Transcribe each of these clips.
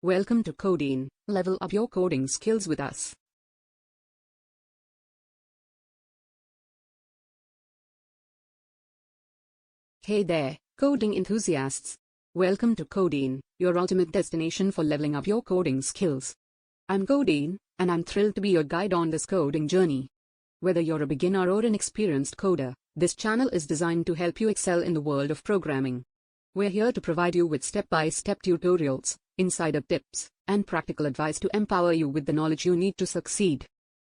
Welcome to CODEINE. Level up your coding skills with us. Hey there, coding enthusiasts. Welcome to CODEINE, your ultimate destination for leveling up your coding skills. I'm CODEINE, and I'm thrilled to be your guide on this coding journey. Whether you're a beginner or an experienced coder, this channel is designed to help you excel in the world of programming. We're here to provide you with step-by-step tutorials, insider tips, and practical advice to empower you with the knowledge you need to succeed.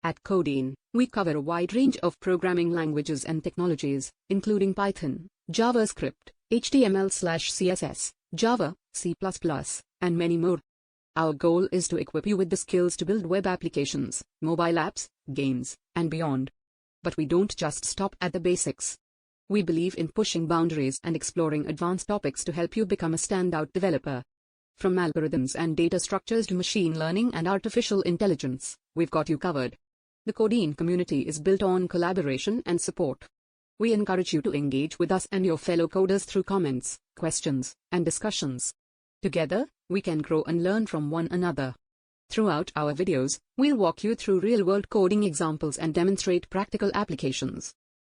At CODEINE, we cover a wide range of programming languages and technologies, including Python, JavaScript, HTML/CSS, Java, C++, and many more. Our goal is to equip you with the skills to build web applications, mobile apps, games, and beyond. But we don't just stop at the basics. We believe in pushing boundaries and exploring advanced topics to help you become a standout developer. From algorithms and data structures to machine learning and artificial intelligence, we've got you covered. The CODEINE community is built on collaboration and support. We encourage you to engage with us and your fellow coders through comments, questions, and discussions. Together, we can grow and learn from one another. Throughout our videos, we'll walk you through real-world coding examples and demonstrate practical applications.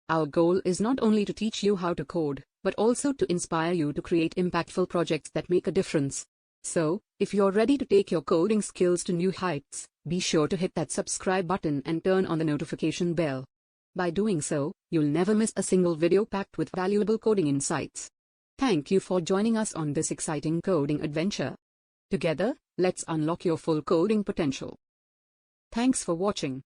Our goal is not only to teach you how to code, but also to inspire you to create impactful projects that make a difference. So, if you're ready to take your coding skills to new heights, be sure to hit that subscribe button and turn on the notification bell. By doing so, you'll never miss a single video packed with valuable coding insights. Thank you for joining us on this exciting coding adventure. Together, let's unlock your full coding potential. Thanks for watching.